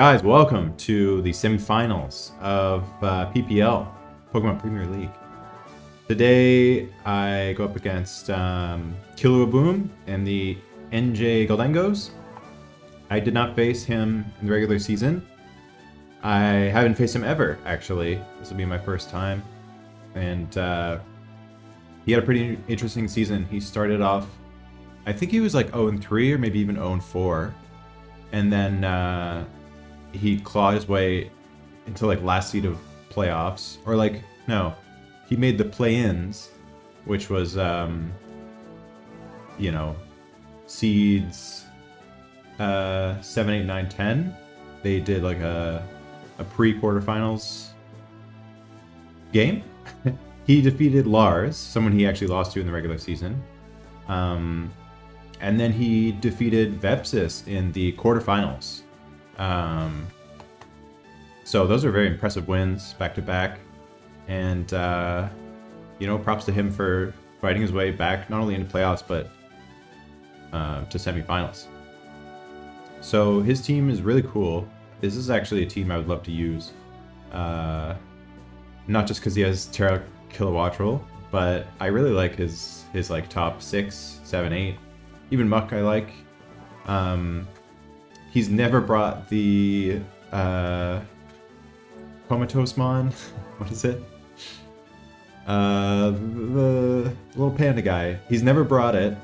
Guys, welcome to the semifinals of PPL, Pokemon Premier League. Today, I go up against Killuaboom and the NJ Goldengos. I did not face him in the regular season. I haven't faced him ever, actually. This will be my first time. And he had a pretty interesting season. He started off, I think he was like 0-3 or maybe even 0-4. And then he clawed his way into like last seed of playoffs, or like no, he made the play-ins, which was you know, seeds 7, 8, 9, 10. They did like a pre-quarterfinals game. He defeated Lars, someone he actually lost to in the regular season. And then he defeated Vepsis in the quarterfinals. So those are very impressive wins back to back, and you know, props to him for fighting his way back not only into playoffs but to semifinals. So his team is really cool. This is actually a team I would love to use, not just because he has Terra Killuaboom, but I really like his like top 6, 7, 8, even Muck I like. He's never brought the Comatose-mon. What is it? The little panda guy. He's never brought it,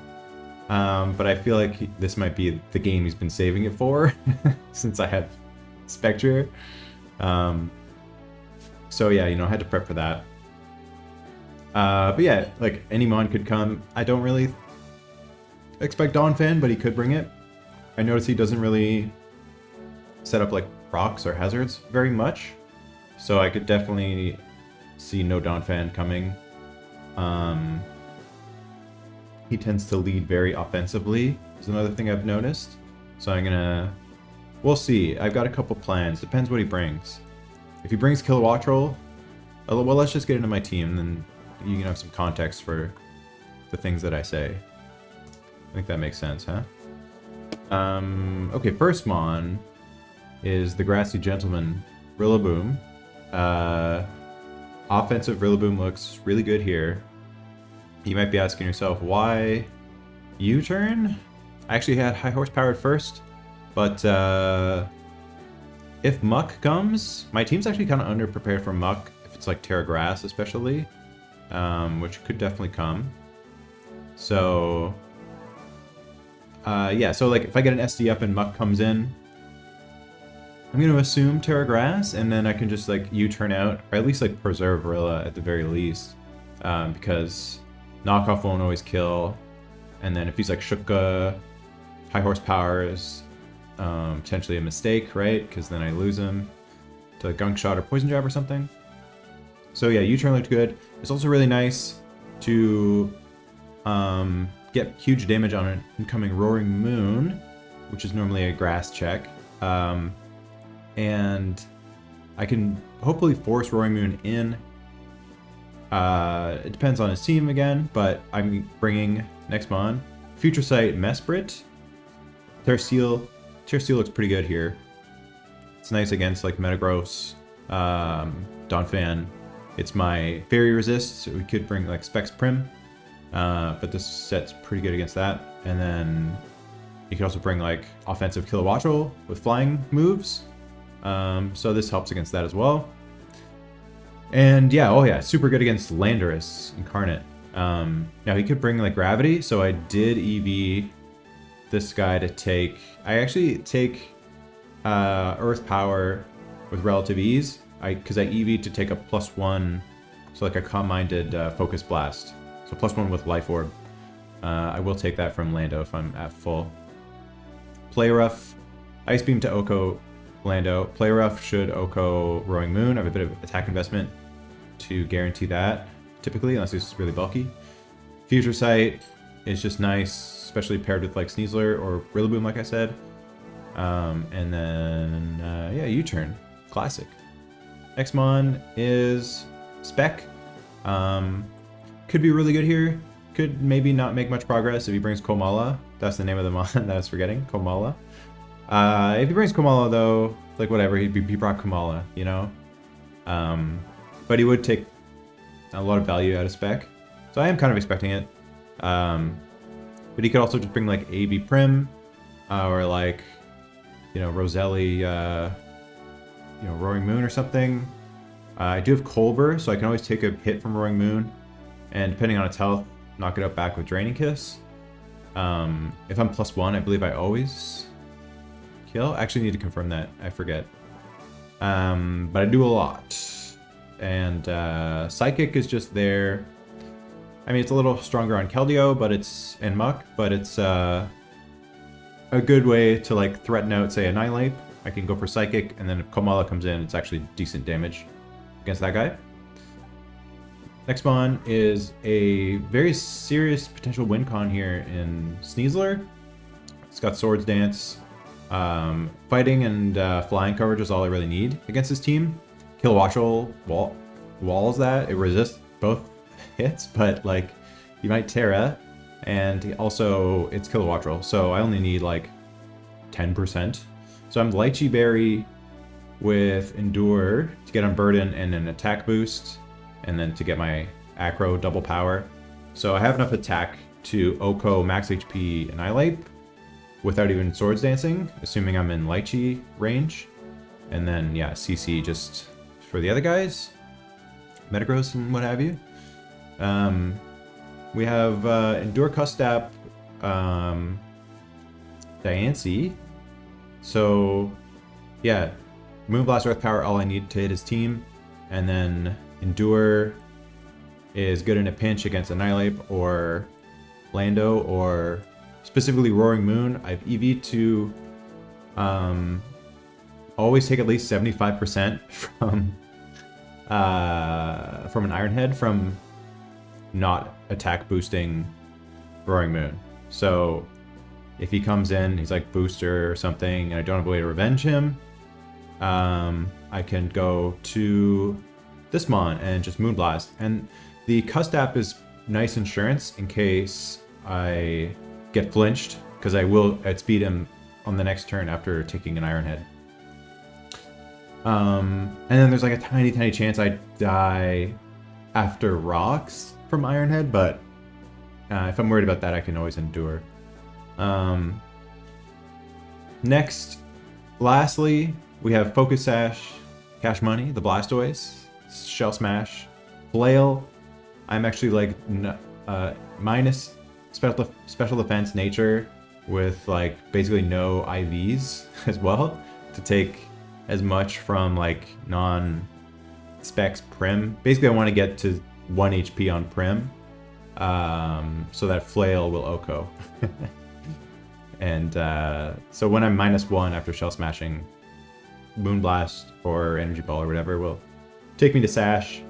but I feel like this might be the game he's been saving it for, since I have Spectre. So yeah, you know, I had to prep for that. But yeah, like any mon could come. I don't really expect Donphan, but he could bring it. I notice he doesn't really set up like rocks or hazards very much, so I could definitely see no Donphan coming. He tends to lead very offensively, is another thing I've noticed. So we'll see. I've got a couple plans. Depends what he brings. If he brings Killuaboom, well, let's just get into my team, then you can have some context for the things that I say. I think that makes sense, huh? Okay, first mon is the Grassy Gentleman, Rillaboom. Offensive Rillaboom looks really good here. You might be asking yourself, why U-turn? I actually had high horsepower at first, but if Muck comes, my team's actually kind of underprepared for Muck, if it's like Terra Grass especially, which could definitely come. So yeah, so like if I get an SD up and Muck comes in, I'm going to assume Terra Grass, and then I can just like U-turn out, or at least like preserve Rilla at the very least, because knockoff won't always kill, and then if he's like Shuka, high horsepower is potentially a mistake, right? Because then I lose him to Gunk Shot or Poison Jab or something. So yeah, U-turn looked good. It's also really nice to get huge damage on an incoming Roaring Moon, which is normally a grass check. And I can hopefully force Roaring Moon in. It depends on his team again, but I'm bringing next mon Future Sight Mesprit. Tersteel looks pretty good here. It's nice against like Metagross, Donphan. It's my Fairy Resist, so we could bring like Specs Prim. But this set's pretty good against that. And then you can also bring like offensive Killuaboom with flying moves. So this helps against that as well. And yeah, oh yeah, super good against Landorus Incarnate. Now he could bring like Gravity, so I did EV this guy to take... I actually take Earth Power with relative ease, because I EV to take a +1, so like a Calm-Minded Focus Blast. So +1 with Life Orb. I will take that from Lando if I'm at full. Play Rough, Ice Beam to Oko Lando. Play Rough should Oko Roaring Moon. I have a bit of attack investment to guarantee that, typically, unless it's really bulky. Future Sight is just nice, especially paired with like Sneasler or Rillaboom, like I said. And then, yeah, U-turn. Classic. Next mon is Spec. Could be really good here. Could maybe not make much progress if he brings Komala. That's the name of the mon that I was forgetting. Komala. If he brings Komala, though, like whatever, he brought Komala, you know? But he would take a lot of value out of spec. So I am kind of expecting it. But he could also just bring like AB Prim, or like, you know, Roselli, you know, Roaring Moon or something. I do have Colbur, so I can always take a hit from Roaring Moon, and depending on its health, knock it out back with Draining Kiss. If I'm +1, I believe I always kill. I actually need to confirm that. I forget. But I do a lot. And Psychic is just there. I mean, it's a little stronger on Keldeo, but it's and Muck, but it's a good way to like threaten out, say, Annihilate. I can go for Psychic, and then if Komala comes in, it's actually decent damage against that guy. Next mon is a very serious potential win con here in Sneasler. It's got Swords Dance. Fighting and flying coverage is all I really need against this team. Killuaboom walls that. It resists both hits, but like you might Terra, and also it's Killuaboom, so I only need like 10%. So I'm Lychee Berry with Endure to get Unburden and an attack boost, and then to get my Acro double power. So I have enough attack to Oko max HP Annihilate without even Swords Dancing, assuming I'm in Lychee range. And then, yeah, CC just for the other guys, Metagross and what have you. We have Endure Custap, Diancie. So, yeah, Moonblast Earth Power, all I need to hit his team. And then Endure is good in a pinch against Annihilate or Lando, or specifically Roaring Moon. I've EV to always take at least 75% from an Iron Head from not attack boosting Roaring Moon. So if he comes in, he's like booster or something, and I don't have a way to revenge him, I can go to this mon and just Moonblast. And the Custap is nice insurance in case I get flinched, because I will outspeed him on the next turn after taking an Iron Head. And then there's like a tiny chance I die after rocks from Iron Head, but if I'm worried about that, I can always Endure. Lastly, we have Focus Sash, Cash Money, the Blastoise, Shell Smash, Flail. I'm actually like minus special defense nature with like basically no IVs as well to take as much from like non-specs Prim. Basically, I want to get to 1 HP on Prim, so that Flail will Oko. And so when I'm -1 after Shell Smashing, Moonblast or Energy Ball or whatever will take me to Sash,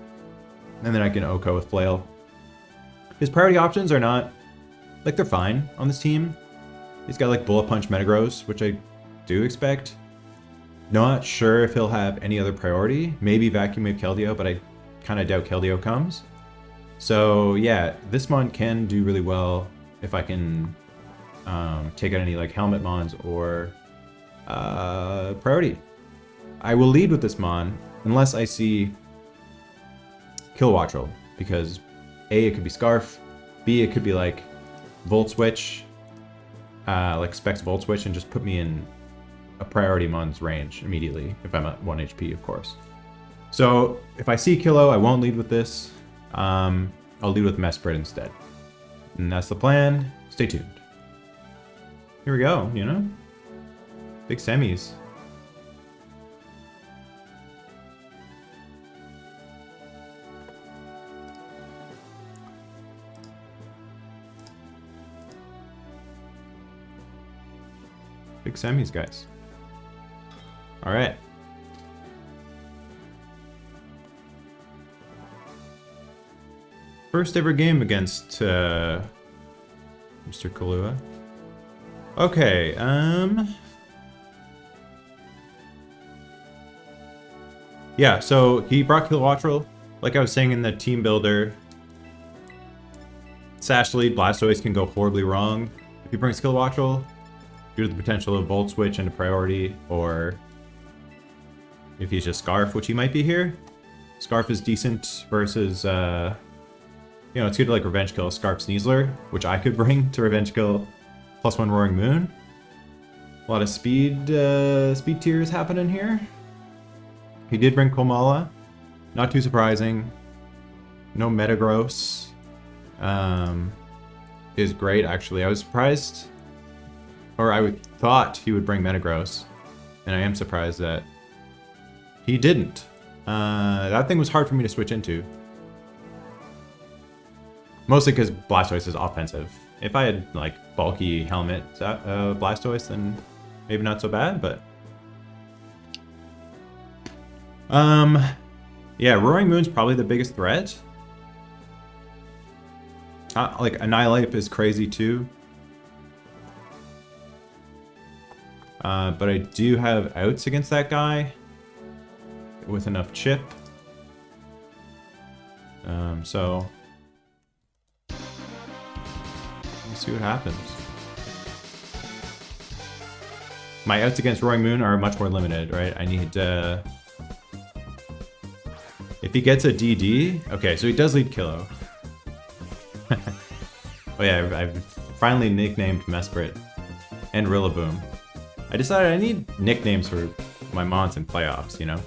and then I can Oko with Flail. His priority options are not, like, they're fine on this team. He's got like Bullet Punch Metagross, which I do expect. Not sure if he'll have any other priority. Maybe Vacuum Wave Keldeo, but I kind of doubt Keldeo comes. So yeah, this mon can do really well if I can take out any like Helmet Mons or priority. I will lead with this mon unless I see Killuaboom, because A, it could be Scarf, B, it could be like Volt Switch, like Specs Volt Switch, and just put me in a priority mon's range immediately if I'm at 1 HP, of course. So if I see Killo, I won't lead with this. I'll lead with Mesprit instead. And that's the plan. Stay tuned. Here we go, you know? Big semis. Big semis, guys. All right. First ever game against Mr. Kahlua. Okay, yeah, so he brought Killuaboom. Like I was saying in the team builder, Sash lead, Blastoise can go horribly wrong if he brings Killuaboom. due to the potential of Volt Switch into priority, or if he's just Scarf, which he might be here. Scarf is decent versus, you know, it's good to like Revenge Kill Scarf Sneasler, which I could bring to Revenge Kill +1 Roaring Moon. A lot of speed tiers happening here. He did bring Komala, not too surprising. No Metagross is great actually. I was surprised, or I thought he would bring Metagross, and I am surprised that he didn't. That thing was hard for me to switch into. Mostly because Blastoise is offensive. If I had like bulky helmet Blastoise, then maybe not so bad, but yeah, Roaring Moon's probably the biggest threat. Like Annihilate is crazy too. But I do have outs against that guy with enough chip. So we'll see what happens. My outs against Roaring Moon are much more limited, right? I need if he gets a DD, okay, so he does lead Killo. Oh yeah, I've finally nicknamed Mesprit and Rillaboom. I decided I need nicknames for my mons in playoffs, you know?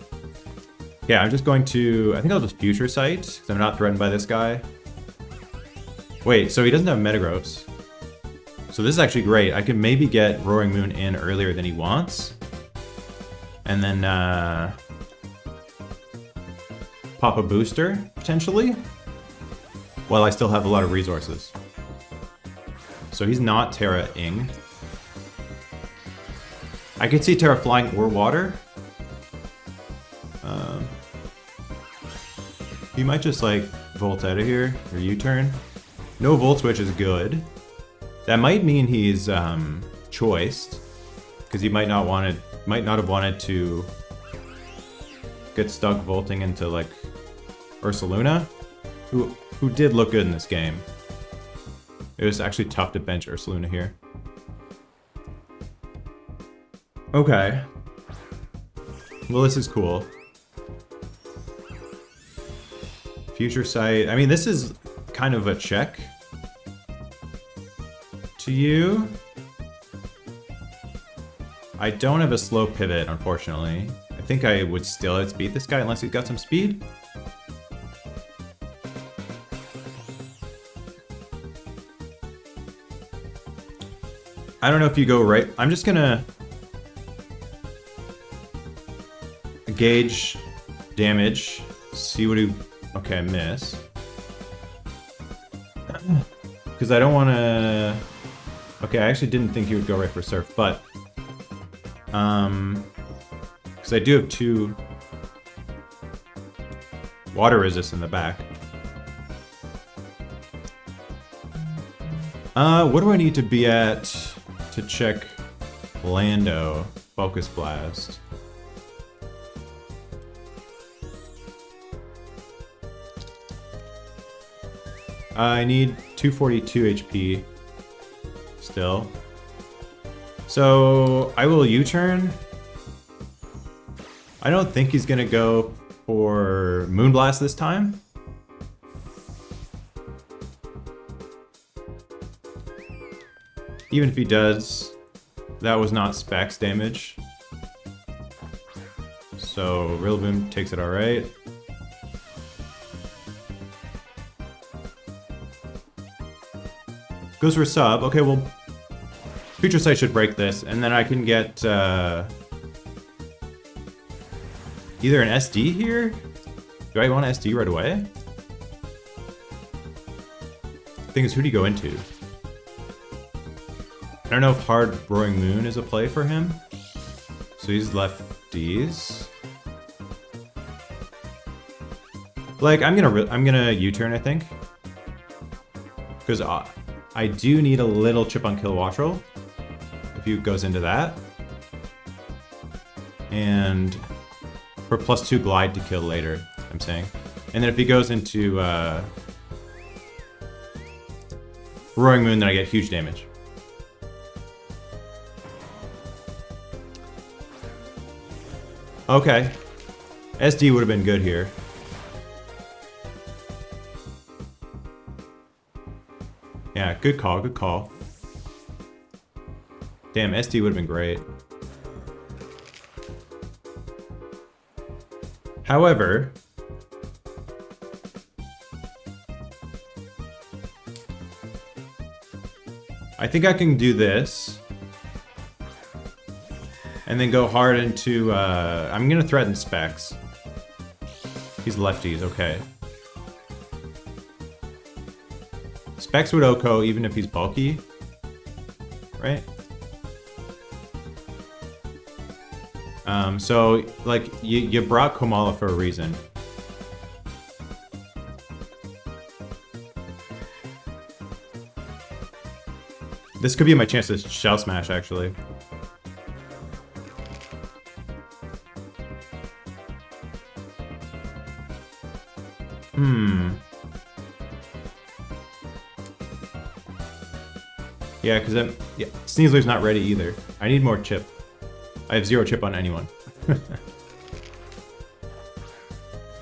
Yeah, I'm just going to, I think I'll just Future Sight, because I'm not threatened by this guy. Wait, so he doesn't have Metagross. So this is actually great. I can maybe get Roaring Moon in earlier than he wants. And then pop a booster, potentially, while I still have a lot of resources. So he's not Terra-ing. I could see Terra flying or water. He might just like Volt out of here, or U-turn. No Volt Switch is good. That might mean he's choiced, because he might not have wanted to get stuck volting into like Ursaluna, who did look good in this game. It was actually tough to bench Ursaluna here. Okay. Well, this is cool. Future Sight. I mean, this is kind of a check to you. I don't have a slow pivot, unfortunately. I think I would still outspeed this guy unless he's got some speed. I don't know if you go right. I'm just gonna gauge damage, see what he... Okay, I miss. Because I don't want to... Okay, I actually didn't think he would go right for Surf, but... Because I do have 2 water resist in the back. What do I need to be at to check Lando? Focus Blast. I need 242 HP still. So I will U-turn. I don't think he's gonna go for Moonblast this time. Even if he does, that was not Specs damage. So Rillaboom takes it alright. Goes for sub. Okay, well, Future Sight should break this, and then I can get either an SD here. Do I want an SD right away? The thing is, who do you go into? I don't know if Hard Roaring Moon is a play for him. So he's left D's. Like, I'm gonna U-turn, I think. Because I do need a little chip on Killuaboom if he goes into that. And for +2 glide to kill later, I'm saying. And then if he goes into Roaring Moon, then I get huge damage. Okay. SD would have been good here. Yeah, good call, good call. Damn, SD would have been great. However, I think I can do this. And then go hard into, I'm gonna threaten Specs. He's lefties, okay. Specs would OHKO even if he's bulky, right? So, like, you brought Komala for a reason. This could be my chance to Shell Smash, actually. Yeah, because Sneasler's not ready either. I need more chip. I have 0 chip on anyone.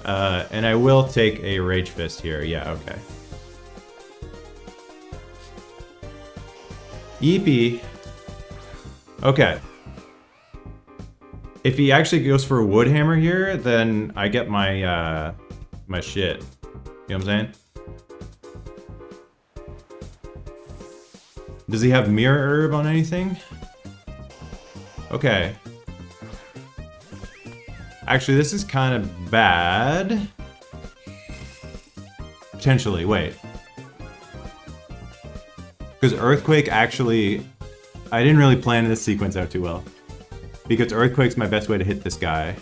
And I will take a Rage Fist here. Yeah, okay. Yeepy. Okay. If he actually goes for a Wood Hammer here, then I get my my shit. You know what I'm saying? Does he have Mirror Herb on anything? Okay. Actually, this is kind of bad. Potentially, wait. Because Earthquake actually... I didn't really plan this sequence out too well. Because Earthquake's my best way to hit this guy.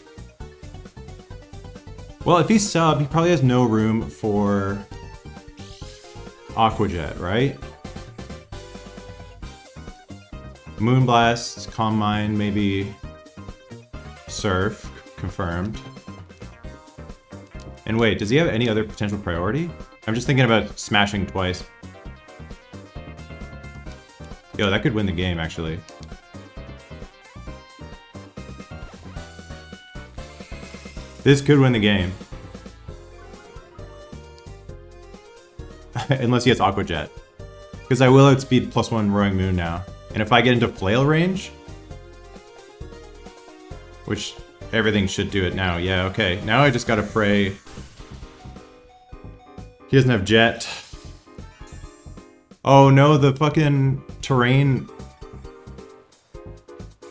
Well, if he's sub, he probably has no room for... Aqua Jet, right? Moonblast, Calm Mind, maybe Surf, confirmed. And wait, does he have any other potential priority? I'm just thinking about smashing twice. Yo, that could win the game, actually. This could win the game. Unless he has Aqua Jet. Because I will outspeed +1 Roaring Moon now. And if I get into Flail range, which everything should do it now. Yeah, okay. Now I just gotta pray. He doesn't have Jet. Oh no, the fucking terrain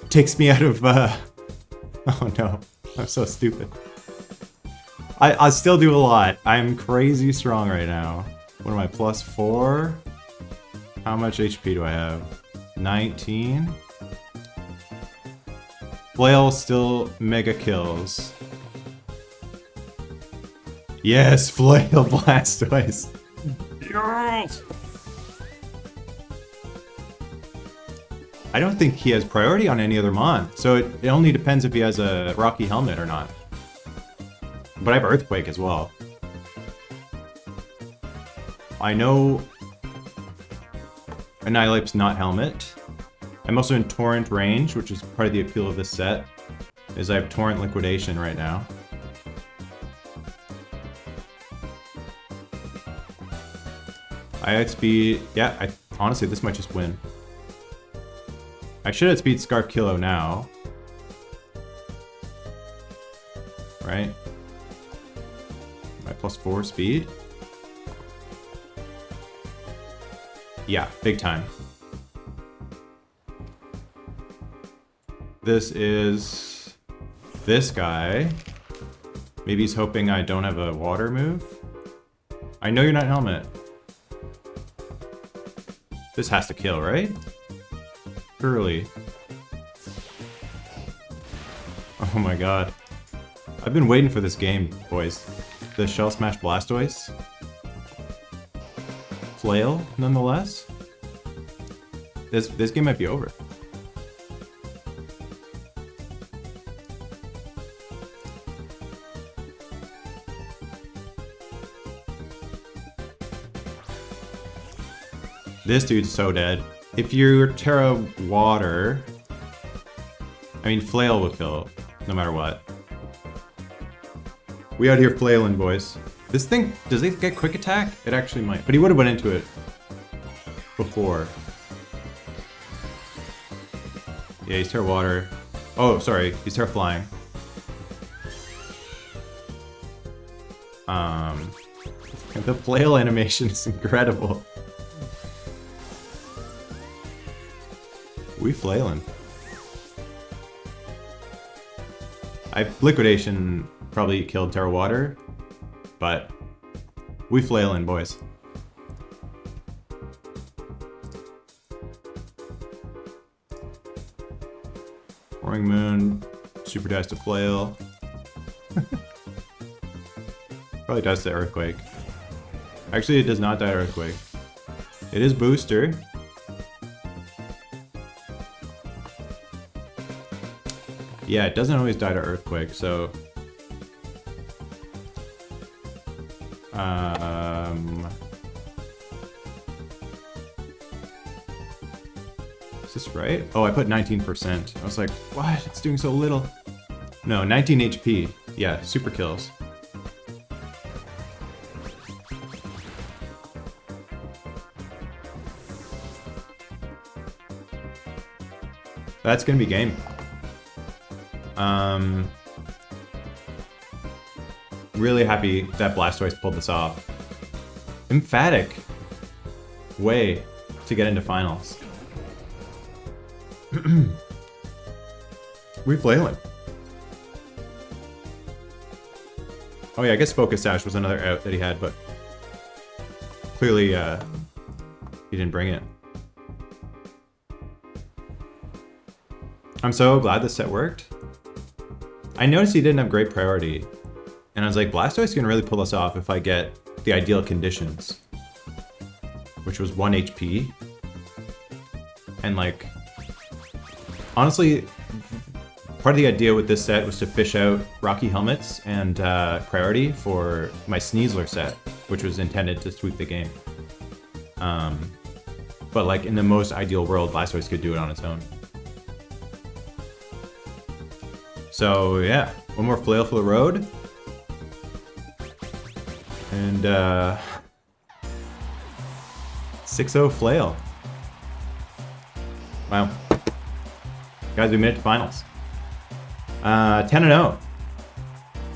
takes me out of, oh no, I'm so stupid. I still do a lot. I'm crazy strong right now. What am I, +4? How much HP do I have? 19. Flail still mega kills. Yes, Flail Blastoise. Yes! I don't think he has priority on any other mon, so it only depends if he has a Rocky Helmet or not. But I have Earthquake as well. I know Annihilape's not Helmet. I'm also in Torrent range, which is part of the appeal of this set, is I have Torrent Liquidation right now. I outspeed... Yeah, honestly, this might just win. I should outspeed Scarf Kilo now. Right? My +4 speed? Yeah, big time. This is this guy. Maybe he's hoping I don't have a water move. I know you're not Helmet. This has to kill, right? Surely. Oh my god. I've been waiting for this game, boys. The Shell Smash Blastoise. Flail, nonetheless. This game might be over. This dude's so dead. If you're Terra Water, I mean, Flail will kill no matter what. We out here flailing, boys. This thing, does it get quick attack? It actually might, but he would have went into it before. Yeah, he's Terra Water. Oh, sorry, he's Terra Flying. The flail animation is incredible. We flailing. Liquidation probably killed Terra Water, but we flailing, boys. Roaring Moon, super dies to flail. Probably dies to Earthquake. Actually, it does not die to Earthquake. It is booster. Yeah, it doesn't always die to Earthquake, so... Is this right? Oh, I put 19%. I was like, what? It's doing so little. No, 19 HP. Yeah, super kills. That's gonna be game. Really happy that Blastoise pulled this off. Emphatic way to get into finals. We flailing. Oh yeah, I guess Focus Sash was another out that he had, but clearly he didn't bring it. I'm so glad this set worked. I noticed he didn't have great priority, and I was like, Blastoise can really pull this off if I get the ideal conditions, which was 1 HP. And like, honestly, part of the idea with this set was to fish out Rocky Helmets and priority for my Sneasler set, which was intended to sweep the game. But like in the most ideal world, Blastoise could do it on its own. So yeah, one more flail for the road. And 6-0 flail. Wow. Guys, we made it to finals. 10-0.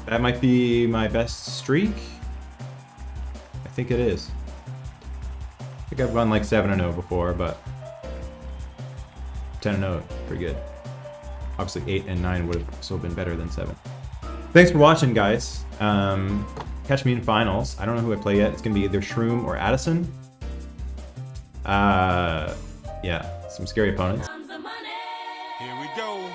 That might be my best streak. I think it is. I think I've gone like 7-0 before, but 10-0, pretty good. Obviously 8 and 9 would have still been better than 7. Thanks for watching, guys. Catch me in finals. I don't know who I play yet. It's gonna be either Shroom or Addison. Yeah, some scary opponents. Here we go.